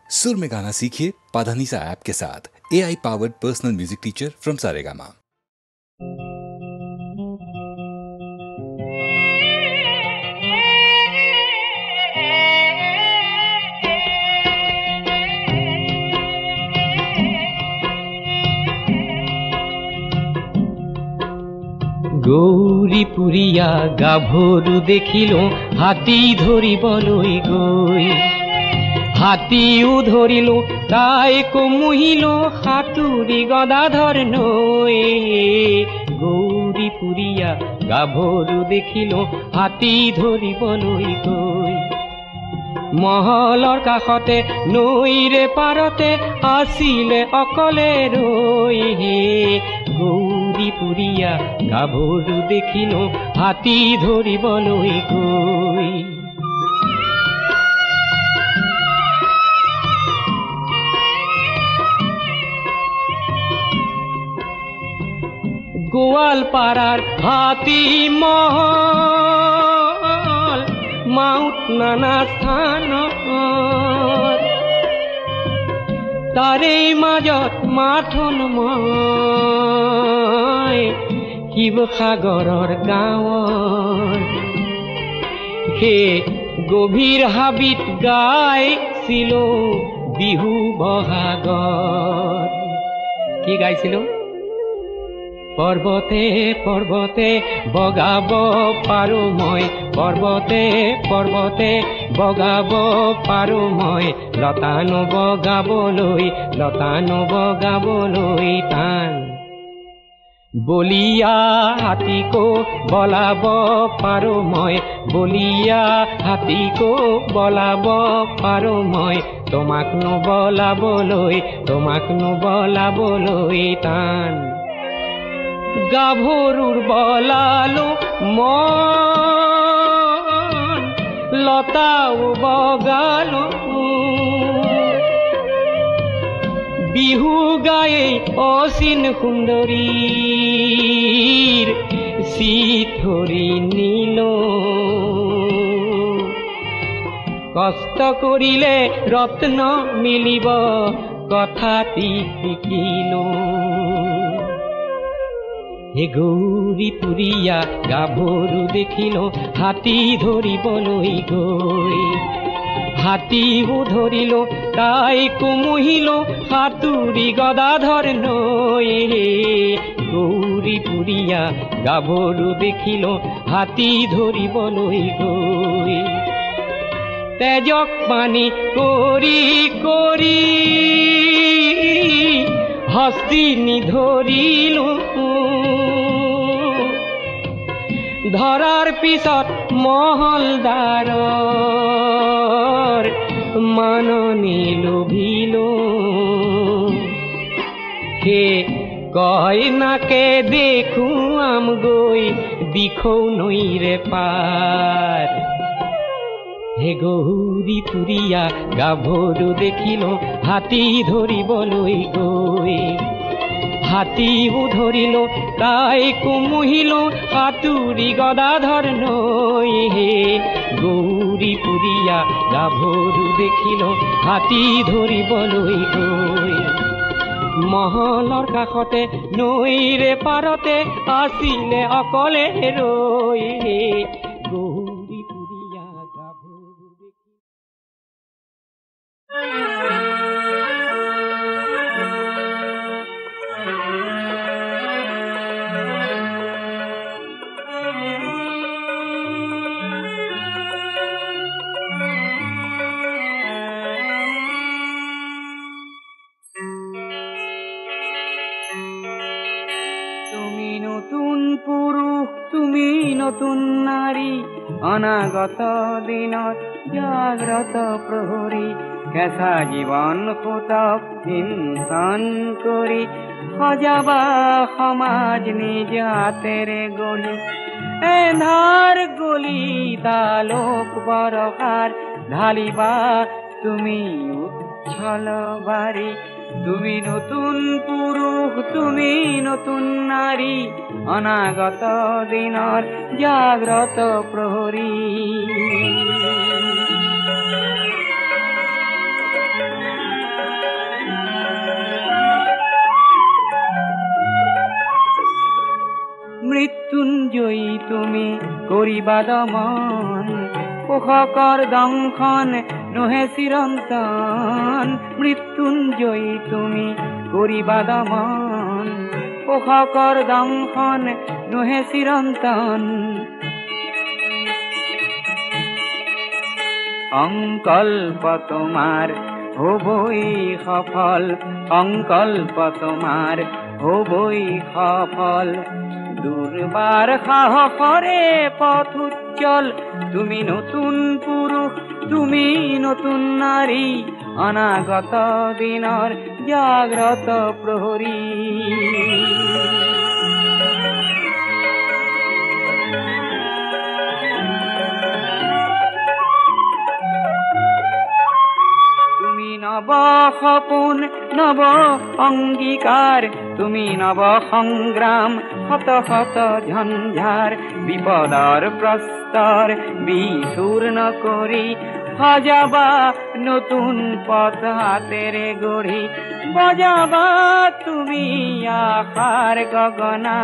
सुर में गाना सीखिए पाधानीसा ऐप के साथ। AI powered personal music teacher from Saregama. গৌরীপুরিয়া গাভরু দেখিল হাতি ধরিবলৈ গৈ, হাতিও ধরিল তাই কমুহিল হাতুরি গদাধর নৈ। গৌরীপুরিয়া গাভরু দেখিল হাতি ধরিবলৈ গৈ, মহলৰ কাষতে নৈৰে পাৰতে আছিলে অকলে ৰৈ। গৌৰীপুৰিয়া গাভৰু দেখিল হাতি ধৰিবলৈ গৈ। গোৱালপাৰাৰ হাতী মহল মাউত নানা স্থানত, তাৰে মাজত মাথন মই শিৱসাগৰৰ গাঁৱৰ। সেই গভীৰ হাবিত গাইছিলো বিহু বহাগত। কি গাইছিলো? পৰ্বতে পৰ্বতে বগাব পাৰো মই, পৰ্বতে পৰ্বতে বগাব পাৰো মই, লতা নবগাবলৈ লতা নবগাবলৈ টান। বলিয়া হাতীকো বলাব পাৰো মই, বলিয়া হাতীকো বলাব পাৰো মই, তোমাক নবলাবলৈ তোমাক নবলাবলৈ টান। গাভৰুৰ বলালো মন লতাও বগালো, বিহু গায়ে অচিন সুন্দৰীৰ চিঠৰি নিল। কষ্ট কৰিলে ৰত্ন মিলিব কথাটি শিকিলো। হে গৌরীপুরিয়া গাভরু দেখিল হাতী ধরিবলৈ গৈ, হাতীও ধরিল তাই কমুহিল হাতুরি গদাধর নৈ। গৌরীপুরিয়া গাভরু দেখিল হাতী ধরিবলৈ গৈ, তেজক পানী কৰি কৰি হস্তি নিধৰিল। ধৰাৰ পিছত মহলদাৰৰ মাননি লোভিল। হে কয় নাকে দেখুৱাম গৈ দিখৌ নৈৰে পাৰ। হে গৌরীপুরিয়া গাভরু দেখিল হাতী ধরিবলৈ গৈ, হাতীও ধরিল তাই কমুহিল হাতুরি গদাধর নৈ। হে গৌরীপুরিয়া গাভরু দেখিল হাতী ধরিবলৈ গৈ, মহলৰ কাষতে নৈৰে পাৰতে আছিলে অকলে ৰৈ। হে গৌৰীপুৰিয়া গাভৰু দেখি। তুমি নতুন পুৰুষ তুমি নতুন নাৰী, অনাগত দিনত জাগ্ৰত প্ৰহৰী, কেঁচা জীৱন সুতক হিংসন কৰি সজাবা সমাজ নিজ হাতেৰে গঢ়ি। এন্ধাৰ গলিত আলোক বৰষাৰ ঢালিবা তুমি উচ্ছল বাৰী। তুমি নতুন পুৰুষ তুমি নতুন নাৰী, অনাগত দিনৰ জাগ্ৰত প্ৰহৰী। তুমি কৰিবা দমন পোষকৰ দংশন নহে চিৰন্তন মৃত্যুঞ্জয়ী তুমি কৰিবা দমন পোষকৰ দংশন নহে চিৰন্তন সংকল্প তোমাৰ হবই সফল সংকল্প তোমাৰ হবই সফল দুৰ্বাৰ সাহসৰে পথ উজ্জ্বল তুমি নতুন পুৰুষ তুমি নতুন নাৰী অনাগত দিনৰ জাগ্ৰত প্ৰহৰী নব সপোন নব অঙ্গীকাৰ তুমি নব সংগ্ৰাম শত শত ঝঞ্ঝাৰ বিপদৰ প্ৰস্তৰ বিচূৰ্ণ কৰি সজাবা নতুন পথ হাতেৰে গঢ়ি বজাবা তুমি আশাৰ গগনা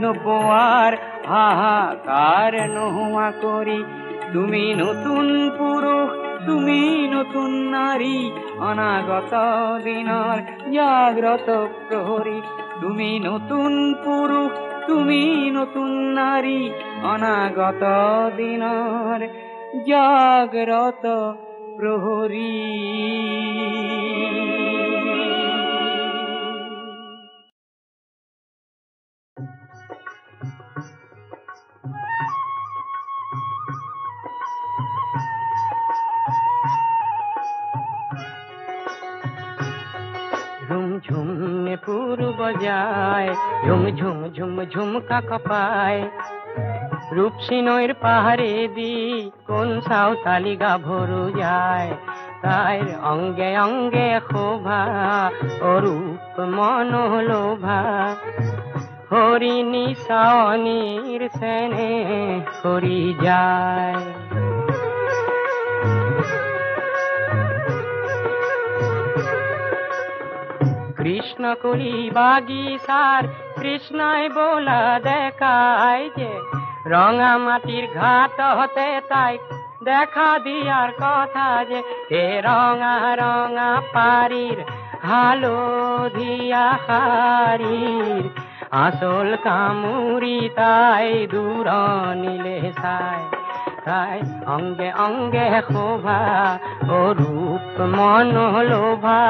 নোপোৱাৰ হাহাকাৰ নোহোৱা কৰি তুমি নতুন পুৰুষ তুমি নতুন নাৰী অনাগত দিনৰ জাগ্ৰত প্ৰহৰী তুমি নতুন পুৰুষ তুমি নতুন নাৰী অনাগত দিনৰ জাগ্ৰত প্রহরী ঝুম নে পূর্ব যায় ঝুম ঝুম ঝুম ঝুমকা কপায় রূপসী নৈর পাহাড়ে দি কোন সাঁওতালি গাভরু যায় তাই অঙ্গে অঙ্গে শোভা অরূপ মনোলোভা হরিণী চাৱনীৰ চেনে কৰি যায় কৃষ্ণ কলি বাগিচার কৃষ্ণই বোলা দেখায় যে রঙা মাটির ঘাট হতে তাই দেখা দিয়ার কথা যে হে রঙা রঙা পারির হালধিয়া হারির আসল কামুরি তাই দূর নীলে চায় তাই অঙ্গে অঙ্গে শোভা ও রূপ মনোলোভা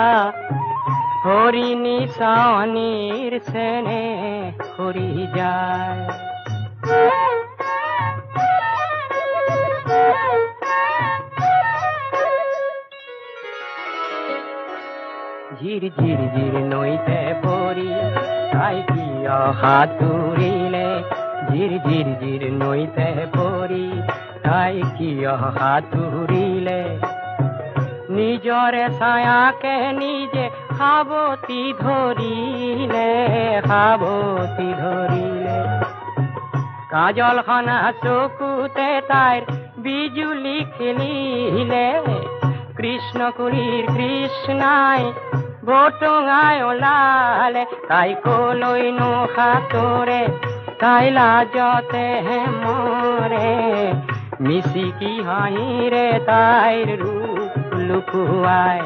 হরিণী চাৱনীৰ চেনে কৰি যায় ঝিৰ ঝিৰ ঝিৰ নৈতে পৰি তাই কিয় সাঁতুৰিলে ঝিৰ ঝিৰ ঝিৰ নৈতে পৰি তাই কিয় সাঁতুৰিলে নিজৰে ছায়াকে নিজে সাৱতি ধৰিলে কাজলখনা চকুতে তাইৰ বিজুলি খেলিলে কৃষ্ণ কুলিৰ কৃষ্ণাই বটঙাই ওলালে তাই কলৈনো সাঁতোৰে তাই লাজতে মৰে মিচিকি হাঁহিৰে তাইৰ ৰূপ লুকুৱাই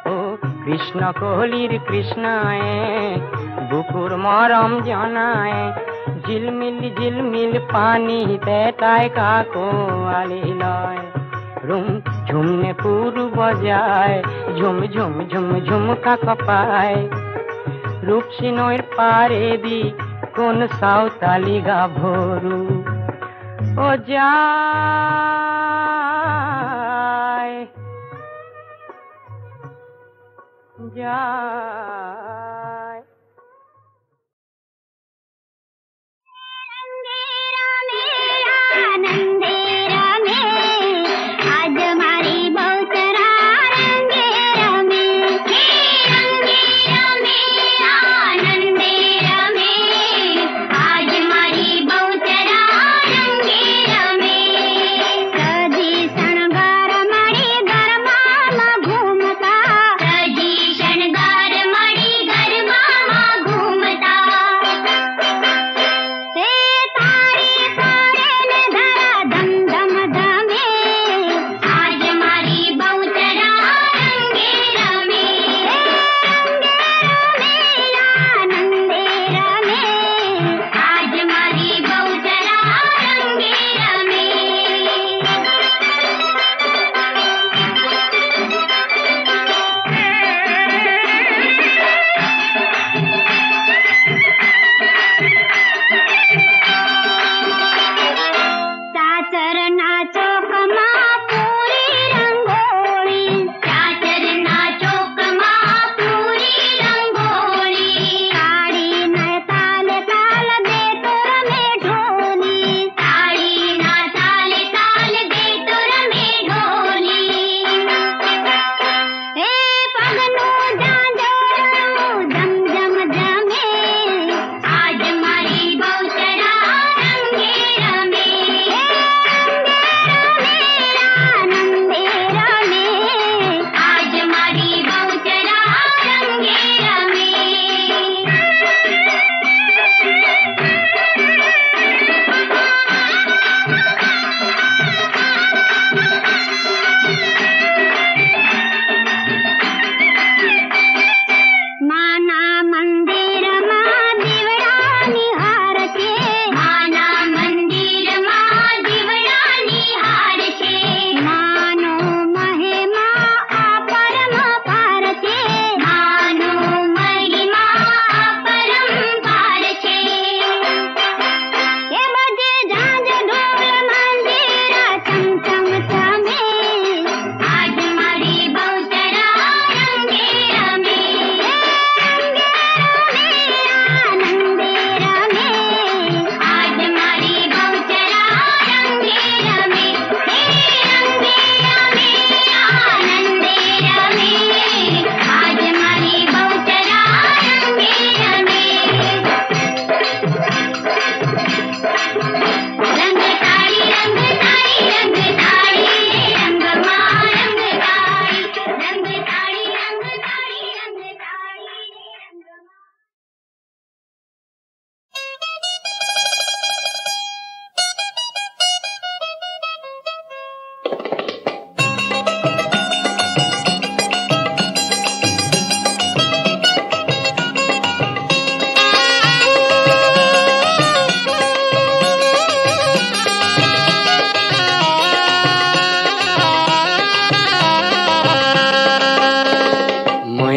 ও কৃষ্ণ কলিৰ কৃষ্ণায়ে বুকুৰ মৰম জনায় ঝিলমিল পানীতে তাই কাকোৱালি লয় ৰুম ঝুমনে পূৰ্ব যায় ঝুম ঝুম ঝুম ঝুমকা কপায় ৰূপসী নৈৰ পাৰেদি কোন সাঁওতালি গাভৰু ও যায় যায় घूमता सजी शणगार मड़ी घर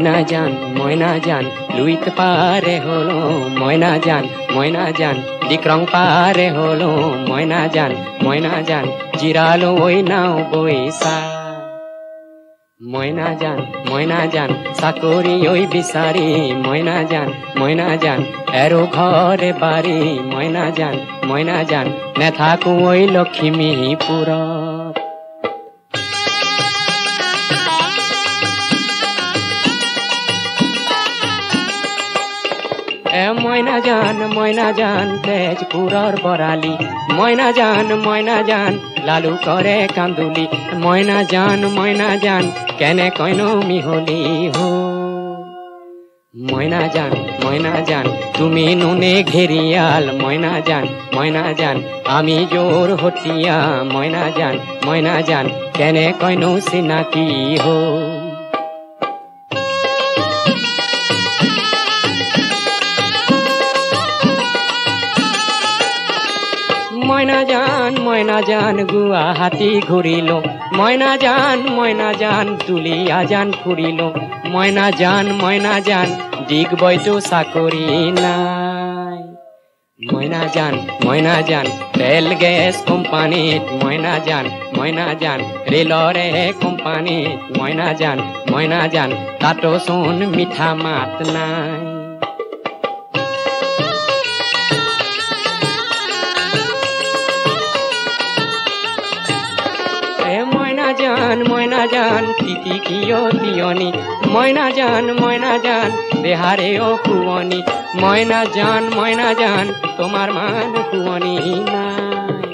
ময়না জান লুইত পারে হলো ময়না জান ডিক্রং পারে হলো ময়না জান জিরালো ওই নাও বইসা ময়না জান চাকরি ওই বিচারি ময়না জান এরো ঘরে বাড়ি ময়না জান নেথাকু ওই লক্ষ্মীপুরত ময়না জান তেজপুরর বরালি ময়না জান লালু করে কান্দুলি ময়না জান কেনে কইন মিহলি হো ময়না জান তুমি নুনে ঘেরিয়াল ময়না জান আমি জোর হটিয়া ময়না জান কেনে কইন সিনাকি হো ময়না জান গুয়াহাটি ঘুরিল ময়না জান তুলিয়া জান ফুরিল ময়না জান দিগ বইতো চাকরি নাই ময়না জান তেল গ্যাস কোম্পানিত ময়না জান রেলরে কোম্পানিত ময়না জান তাতো সোন মিঠা মাত নাই ময়না জান তিতি কিয় তিয়নি ময়না জান দেহারে ও কুয়নি ময়না জান তোমার মান কুয়নি নাই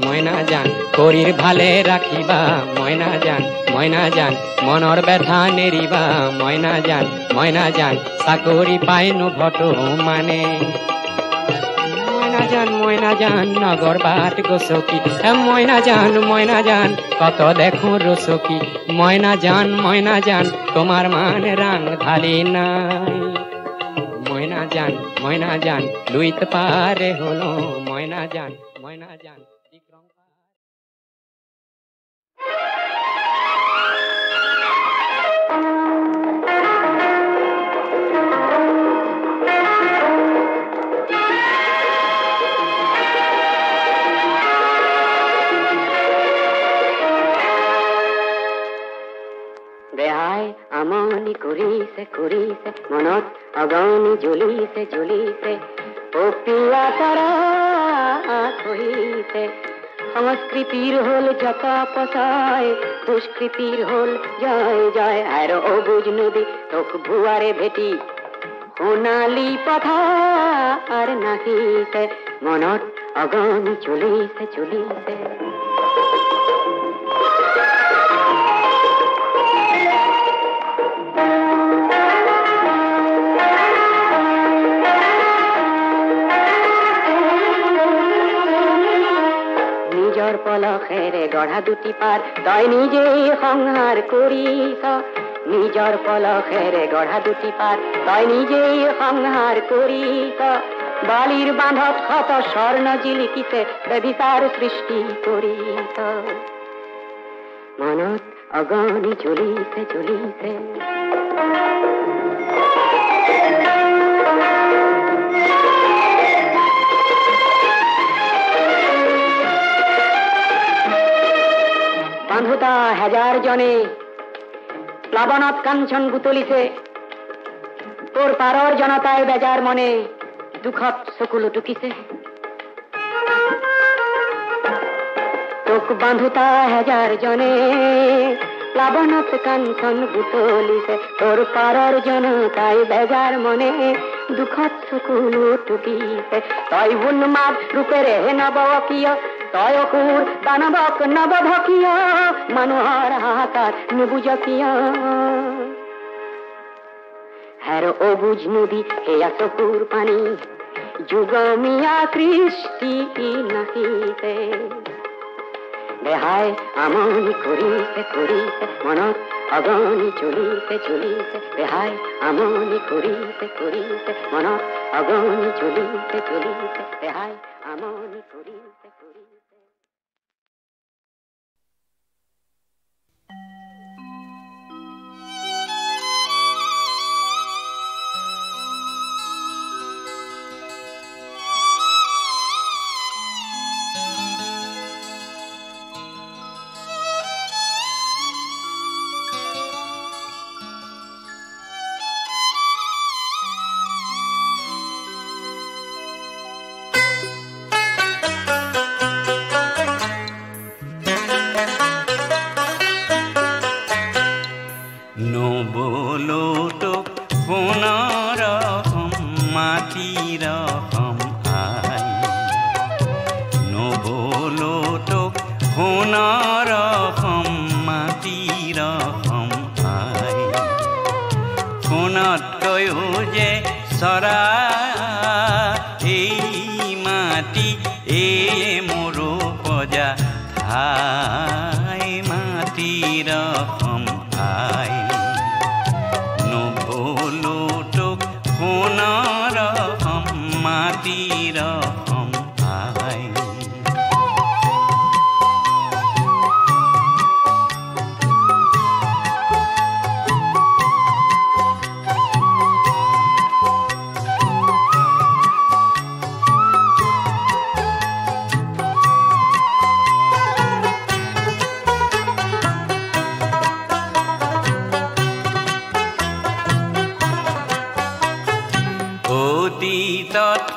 ময়না জান শরীর ভালে রাখিবা ময়না জান মনৰ ব্যথা নেৰিবা ময়না জান চাকৰি পাই নভট মানে ময়না জান নগর বাট গছকি ময়না জান কত দেখো রসকি ময়না জান তোমার মান রাং ঢালি নাই ময়না জান লুইত পারে হলো ময়না জান আমনি কৰিছে মনত অগনি জ্বলিছে পপিয়া তৰা থৈছে সংস্কৃতিৰ হল যত পচায় দুষ্কৃতিৰ হল জয় আৰু অবুজ নদী তোক ভুৱাৰে ভেটি সোণালী পথাৰ নাহিছে মনত অগনি জ্বলিছে পলখেৰে গঢ়া দুটি পাৰ তই নিজেই সংহাৰ কৰিছ নিজৰ পলখেৰে গঢ়া দুটি পাৰ তই নিজেই সংহাৰ কৰিছ বালিৰ বান্ধত শত স্বৰ্ণ জিলিকিছে বেবিচাৰ সৃষ্টি কৰিছ মনত অগনি জ্বলিছে বান্ধুতা হাজাৰ জনে প্লাবনত কাঞ্চন বুতলিছে তোৰ পাৰৰ জনতাই বেজাৰ মনে দুখত চকুলো টুকিছে তোক বান্ধুতা হাজাৰ জনে প্লাবনত কাঞ্চন বুতলিছে তোৰ পাৰৰ জনতাই বেজাৰ মনে দুখত চকুলো টুকিছে তই উন্মাদ ৰূপেৰে নৱকিয় তই অসুৰ দানৱক নৱভকিয় মানুহৰ হাহাকাৰ নুবুজ কিয় হেৰ অবুজ নদী সেয়া চকুৰ পানী যুগমীয়া সৃষ্টি নাহিছে দেহাই আমনি কৰিছে মনত অগনি জ্বলিছে দেহাই আমনি কৰিছে মনত অগনি জ্বলিছে দেহাই আমনি কৰিছে নবলোটোক কোনৰকম মাটিৰ আই নবলোটোক কোনৰকম মাটিৰ আই কোনতকৈও যে চৰা এই মাটি এই মোৰ পজা ঠাই মাটিৰ আই নবলোটোক কোনৰকম মাটিৰ আই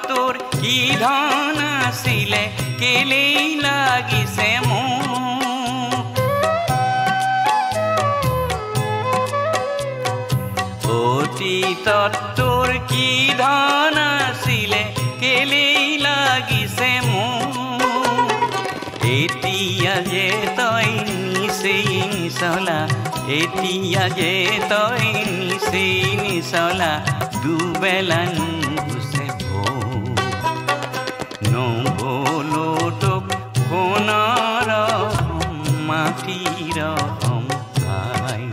তোৰ কি ধন আছিলে কেলেই লাগিছে মোক অতীতত তোৰ কি ধন আছিলে কেলেই লাগিছে মোক এতিয়া যে তই নিচেই নিচলা এতিয়া যে তই নিচেই নিচলা দুবেলা নুগুছে নবলোটোক কোনরকম মাটির আই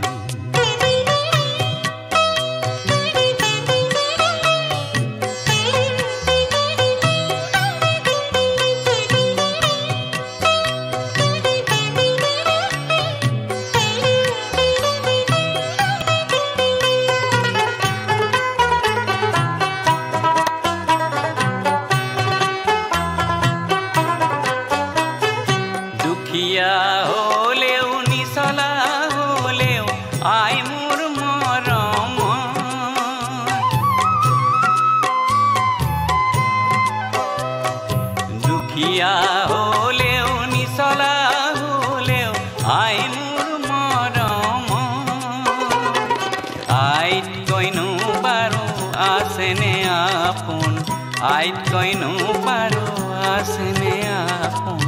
হলেও নিচলা হলেও আই মোৰ মৰম দুখীয়া হলেও নিচলা হলেও আই মোৰ মৰম আইত কইনো পাৰো আছেনে আপোন আইত কইনো পাৰো আছেনে আপোন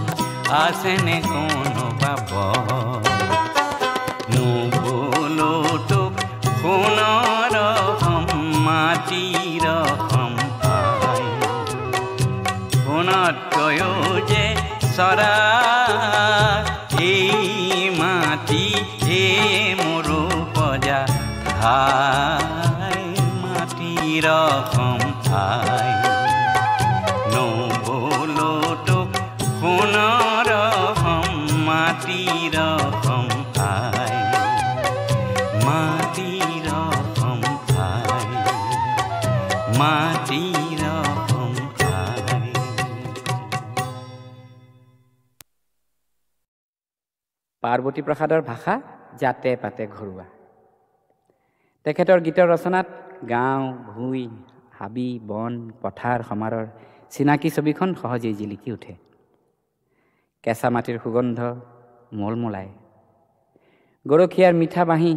আছেনে কোনো বাব নবলোটোক কোনৰকম মাটিৰ আই কোনতকৈও যে চৰা এই মাটি এই মোৰ পজা ঠাই মাটিৰ আই নবলোটোক কোনৰকম মাটিৰ আই মাটিৰ আই মাটিৰ আই পাৰ্বতী প্ৰসাদৰ ভাষা জাতে পাতে ঘৰুৱা তেখেতৰ গীতৰ ৰচনাত গাঁও ভূঁই হাবি বন পথাৰ সমাৰৰ চিনাকি ছবিখন সহজেই জিলিকি উঠে কেঁচা মাটিৰ সুগন্ধ মলমলায় গৰখীয়াৰ মিঠা বাঁহী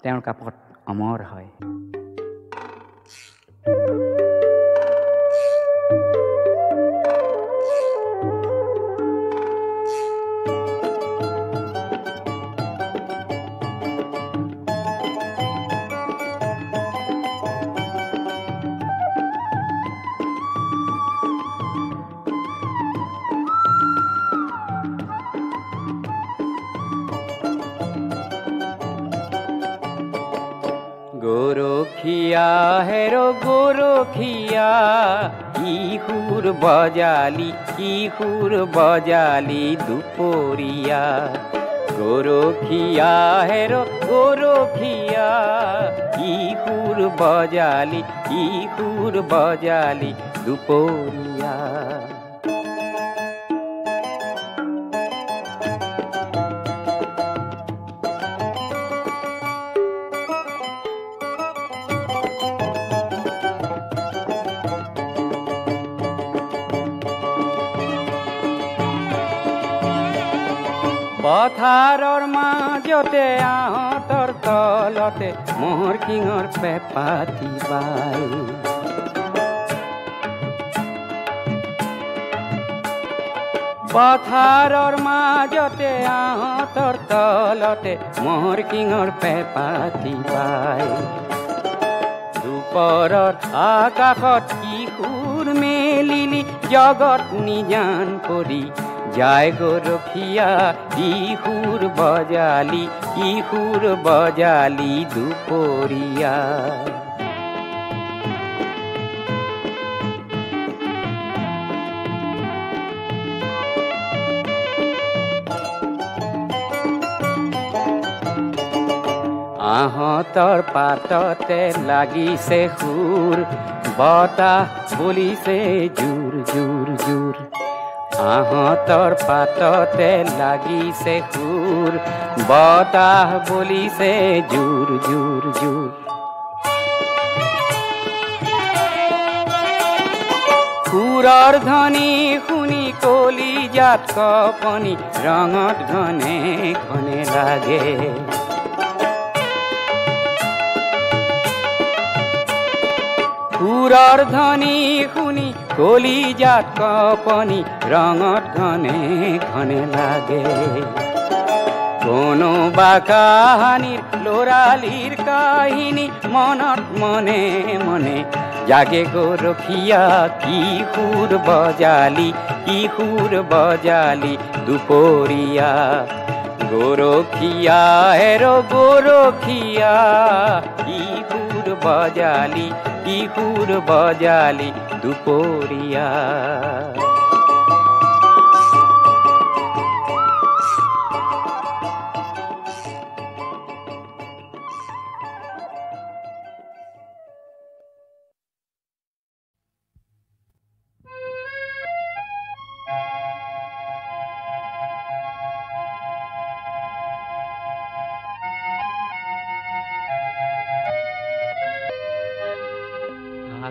তেওঁৰ কাপত অমৰ হয় গৰখীয়া হেৰো গৰখীয়া কি সুৰ বজালি দুপৰীয়া গৰখীয়া হেৰো গৰখীয়া কি সুৰ বজালি দুপৰীয়া পথাৰৰ মাজতে আহঁতৰ তলতে মোহৰ কিঙৰ পেপাতি বাই পথাৰৰ মাজতে আহঁতৰ তলতে মোহৰ কিঙৰ পেপাতি বাই দুপৰৰ আকাশত কিশোৰ মেলিলি জগত নিজান কৰি যায় গৰখীয়া ইসুৰ বজালি দুপৰীয়া আহঁতৰ পাততে লাগিছে সুৰ বতাহ বলিছে জোৰ জোৰ জোৰ আহঁতৰ পাততে লাগিছে সুৰ বতাহ বলিছে জোৰ জোৰ জোৰ সুৰৰ ধ্বনি শুনি কলিজাত কঁপনি ৰঙত ঘনে ঘনে লাগে সুৰৰ ধ্বনি শুনি কলিজাত কঁপনি ৰঙত ঘনে ঘনে লাগে কোনোবা কাহানিৰ ল'ৰালিৰ কাহিনী মনত মনে মনে জাগে গৰখীয়া কিশোৰ বজালি দুপৰীয়া গৰখীয়া হেৰ' গৰখীয়া কিশোৰ বজালি দুপৰীয়া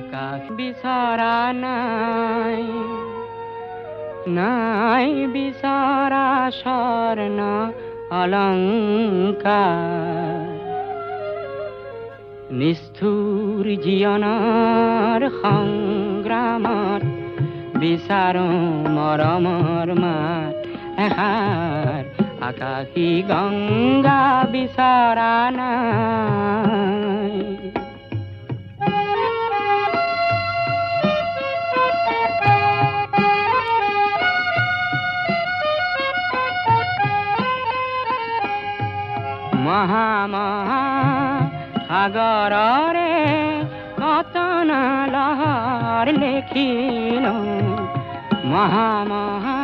আকাশ বিচৰা নাই নাই বিচৰা স্বৰ্ণ অলংকাৰ নিষ্ঠুৰ জীৱনৰ সংগ্ৰামত বিচাৰোঁ মৰমৰ মাত এষাৰ আকাশী গংগা বিচৰা নাই মহা মহা সাগৰৰে কতন লহৰ লেখিলো মহা মহা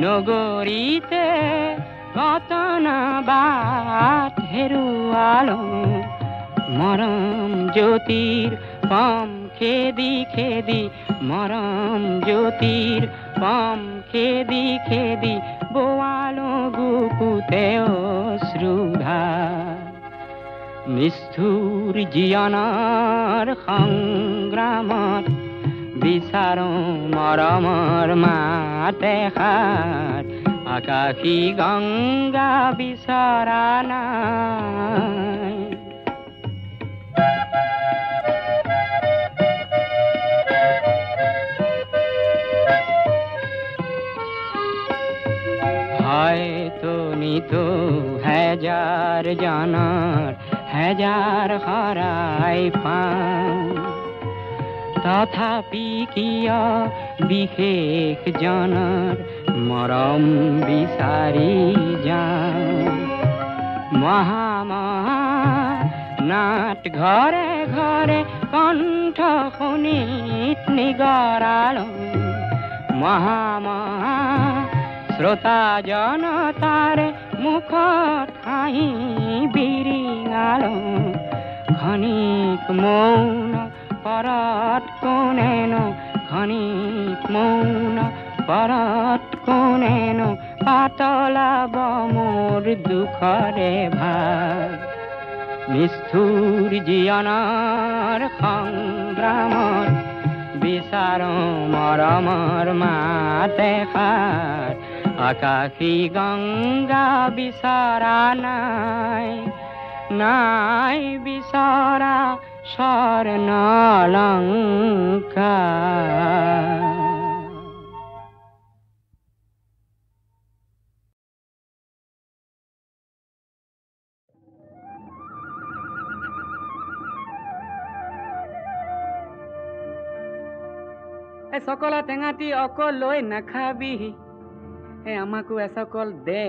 নগৰীতে কতন বাট হেৰুৱালো মৰম জ্যোতিৰ পাম খেদি খেদি মৰম জ্যোতিৰ পাম খেদি খেদি বোৱালো গুপুতে অশ্ৰুধা নিষ্ঠুৰ জীৱনৰ সংগ্ৰামত বিচাৰোঁ মৰমৰ মাত এষাৰ আকাশী গংগা বিচৰা নাই হয়তো নিতো হেজাৰ জনৰ হেজাৰ হৰাই পাওঁ তথাপি কিয় বিশেষ জনৰ মৰম বিচাৰি যাওঁ মহা মহা নাট ঘৰে ঘৰে কণ্ঠ শুনিত নিগৰালো মহা মহা শ্ৰোতা জনতাৰে মুখত হাঁহি বিৰিঙালো ক্ষণিক মৌন পৰত কোনেনো ক্ষণিক মৌন পৰত কোনেনো পাতলাব মোৰ দুখৰে ভাগ নিষ্ঠুৰ জীৱনৰ সংগ্ৰামত বিচাৰোঁ মৰমৰ মাত এষাৰ আকাশী গংগা বিচৰা নাই নাই বিচৰা স্বৰ্ণলংকাৰ। চকলা টেঙাটি অকল লৈ নাখাবি, আমাকো এচকল দে।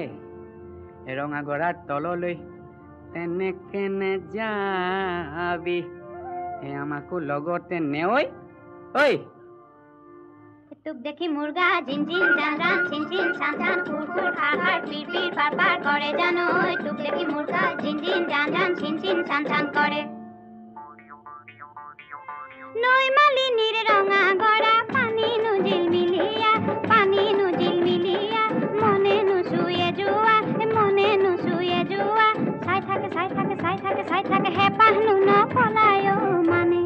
ৰঙা গৰাৰ তললৈ তেনেকে নেযাবি, আমাকো লগতে নেঐ। ঐ তোক দেখি মুৰ্গা জিন জিন জান জান চিন চিন চান চান ফুৰ ফুৰ খাৰ খাৰ পিৰ পিৰ পাৰ পাৰ কৰে জানো। তোক দেখি মুৰ্গা জিন জিন জান জান চিন চিন চান চান কৰে। নৈ মালিনীৰ ৰঙা গৰা পানী নুজিল মিলিয়া, পানী নুজিল মিলিয়া, মনে নুচুয়ে যোৱা, মনে নুচুয়ে যোৱা। চাই থাকে চাই থাকে চাই থাকে চাই থাকে হেঁপাহ নপলায় মানে।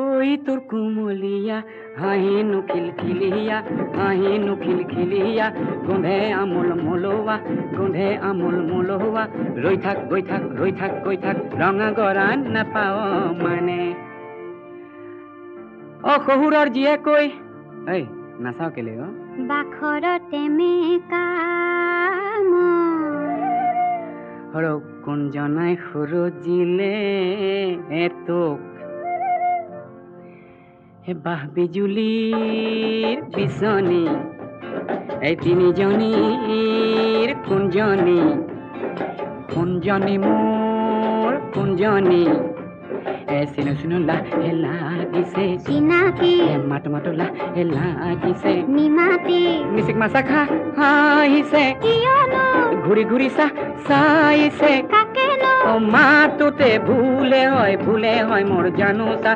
ঐ তোৰ কুমলীয়া হাঁহিনো খিলখিলিয়া, হাঁহিনো খিলখিলিয়া, গোন্ধে আমোল মোলোৱা, গোন্ধে আমোল মোলোৱা। ৰৈ থাক গৈ থাক ৰৈ থাক গৈ থাক, ৰঙা গৰা নাপাওঁ মানে। শহুৰৰ জীয়ে কৈ ঐ নাচাও কেলে বাখৰতে মেকাম হৰক কোনজনাই সুৰজিলে তোক। বাহ বিজুলীৰ বিচনী, এই তিনিজনীৰ কোনজনী, কোনজনী মোৰ কোনজনী। চিনো চিনো লাহে লাগিছে চিনাকি, মাতো মাতো লাহে লাগিছে নিমাতি। মিচিক মাছা খা হাঁহিছে, কিয়নো ঘূৰি ঘূৰি চাইছে কাকেনো। মাতোতে ভুলে হয় মোৰ জানোচা,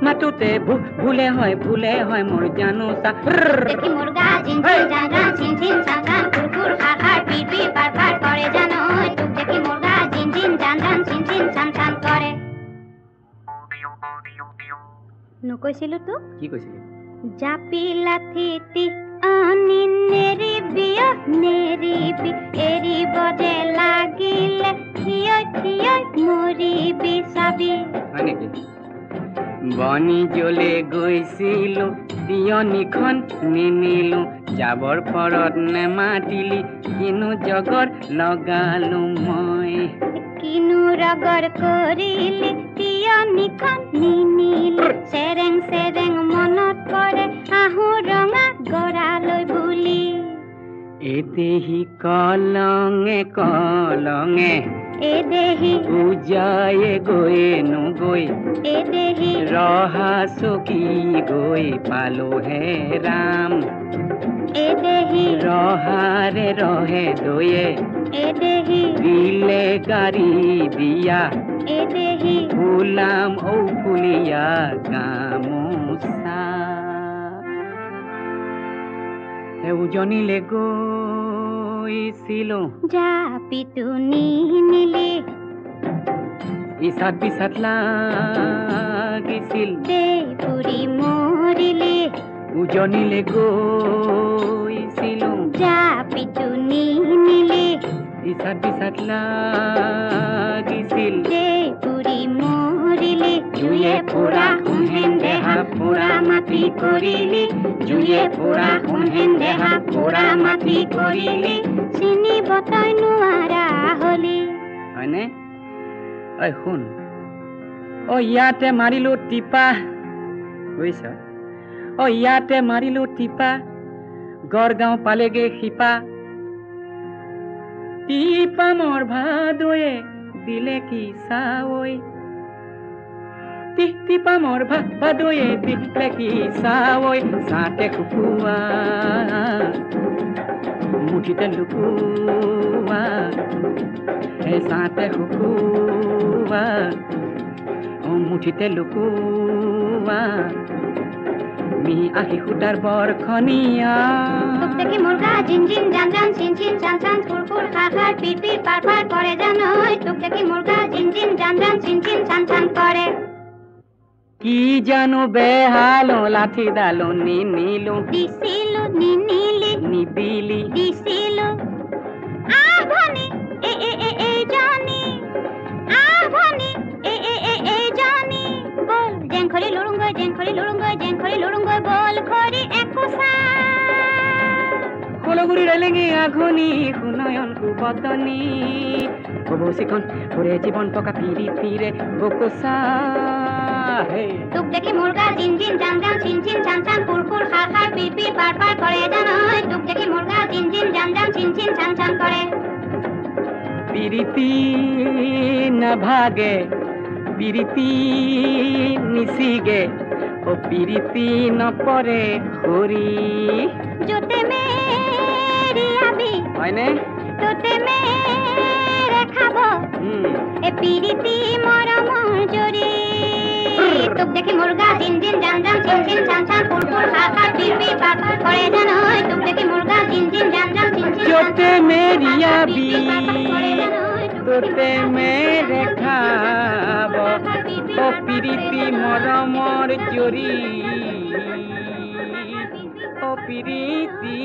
মাতোতে ভুলে হয় মোৰ জানোচা। দেখি মুৰ্গা জিন জিন জান জান চিন চিন চান চান ফুৰ ফুৰ খাৰ খাৰ পিৰ পিৰ পাৰ পাৰ কৰে জানো। তোক দেখি মুৰ্গা জিন জিন জান জান চিন চিন চান চান কৰে। নকৈছিলো তোক কি কৈছিলি? জাপি লাথিটি আনি নেৰিবি নেৰিবি, এৰিব যে লাগিলে থিয় থিয় মৰিবি চাবি। হয় নেকি? বনি জ্বলে গৈছিলো তিয়নিখন নিনিলো, যাবৰ পৰত নেমাতিলি কিনো জগৰ লগালো মই। কিনো ৰগৰ কৰিলি তিয়নিখন নিনিলি, চেৰেং চেৰেং মনত পৰে আহো ৰঙা গৰালৈ বুলি। এদেহি কলঙে কলঙে, এদেহি উজায়ে গৈয়ে নগৈ, এদেহি ৰহা চকী গৈ পালো হে ৰাম। এদেহি ৰহাৰে ৰহে দয়ে, এদেহি দিলে গাড়ী দিয়া, এদেহি ফুলাম ঔফুলীয়া গামোচা। উজনিলে গৈছিলো জাপিটো নিনিলি, ইচাত বিচাত লাগিছিল দেই পুৰি মৰিলি। উজনিলে গৈছিলো জাপিটো নিনিলি, ইচাত বিচাত লাগিছিল দেই পুৰি মৰিলি। জুয়ে পুৰা সোণহেন দেহা পুৰা মাটি কৰিলি, জুয়ে পুৰা সোণহেন দেহা পুৰা মাটি কৰিলি। চিনিব তই নোৱাৰা হলি। হয়নে? ঐ শুন, ইয়াতে মাৰিলো টিপা, বুজিছ? ইয়াতে মাৰিলো টিপা, গড়গাঁও পালেগে শিপা। টিপা মোৰ ভাদয়ে দিলে কি চাৱৈ, টিপা মোৰ ভাদয়ে দিলে কি চাৱৈ। চাতে শুকুৱা মুঠিতে লুকুৱা, চাতে শুকুৱা মুঠিতে লুকুৱা। মি আহি সূতাৰ বৰখনীয়া, তোক দেখি মুৰ্গা জিন জিন জান জান চিন চিন চান চান ফুৰ ফুৰ খাৰ খাৰ পিৰ পিৰ পাৰ পাৰ কৰে জানো। তোক দেখি মুৰ্গা জিন জিন জান জান চিন চিন চান চান কৰে। কি জানো বেহালো লাঠি ডালো নিনিলো, দিছিলো নিনিলি, নিদিলি দিছিলো আভনি এই জানি। গুৰি ৰেলেঙি আঘনি সুনয়ন কুবদনী ববৌচিখন ওৰে জীৱন টকা পিৰি পিৰে বকচা তোক দেখি মুৰ্গা জিন জিন জান জান চিন চিন চান চান ফুৰ ফুৰ খা খা পিৰ পিৰ পাৰ পাৰ কৰে জানৈ তোক দেখি মুৰ্গা জিন জিন জান জান চিন চিন চান চান কৰে পিৰিতি নাভাগে পিৰিতি নিচিগে ও পিৰিতি নপৰে হৰি যতে মেৰি আবি হয়নে তোতে মেৰে খাব এ পিৰিতি মৰমৰ জৰি তোক দেখি মুৰ্গা জিন জিন জান জান চিন চিন চান চান ফুৰ ফুৰ খা খা পিৰ পিৰ পাৰ পাৰ কৰে জানৈ তোক দেখি মুৰ্গা জিন জিন জান জান চিন চিন যতে মেৰি আবি তোতে মেৰে খাব ও পিৰিতি মৰমৰ জৰি ও পিৰিতি